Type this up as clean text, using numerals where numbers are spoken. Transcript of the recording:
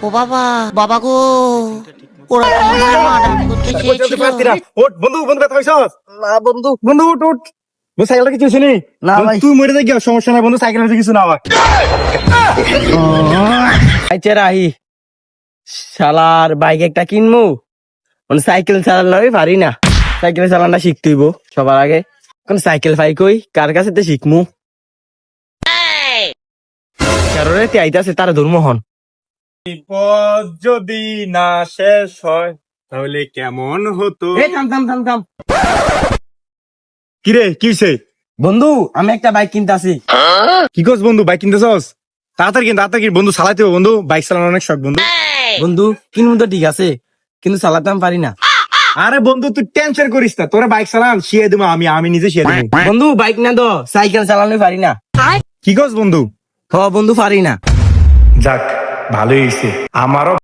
ও বাবা, বাবা গো, ওরা কি মনে হয় মার্ডার করতে চেয়েছিল? ওঠ বন্ধু, বন্ধু ব্যথা পাইছস? না বন্ধু, বন্ধু উঠ উঠ। বন্ধু সাইকেলটা কিছু হয়েছে নি? না বন্ধু, ভাই। তুই মরে যাই গিয়া, সমস্যা নাই বন্ধু, সাইকেল হয়েছে কিছু না আবার। আইছে রাহি শালার বাইক একটা কিনবো, মানে সাইকেল চালানো আমি পারি না। সাইকেল চালানো শিখতে হইব সবার আগে। এখন সাইকেল ফাই কই কার কাছে তো শিখমু? কারোর আইতাছে তার ধর্মহন। বিপদ যদি না শেষ হয় তাহলে কেমন হতো? এই থাম থাম থাম থাম কিরে কি হইছে? বন্ধু, আমি একটা বাইক কিনতাছি। কি করছ বন্ধু, বাইক কিনতেছস? তাড়াতাড়ি কিন, তাড়াতাড়ি কিন বন্ধু, চালাইতে হবে বন্ধু, বাইক চালানো অনেক শখ বন্ধু। বন্ধু কিনবো তো ঠিক আছে, কিন্তু চালাতে আমি পারি না। আরে বন্ধু তুই টেনশন করিস না, তোরা বাইক চালান শিয়ে দেবো, আমি নিজে শিয়ে দেবো। বন্ধু বাইক না তো সাইকেল চালানো পারি না। কি করছ বন্ধু? হ বন্ধু পারি না। যাক ভালোই হয়েছে, আমারও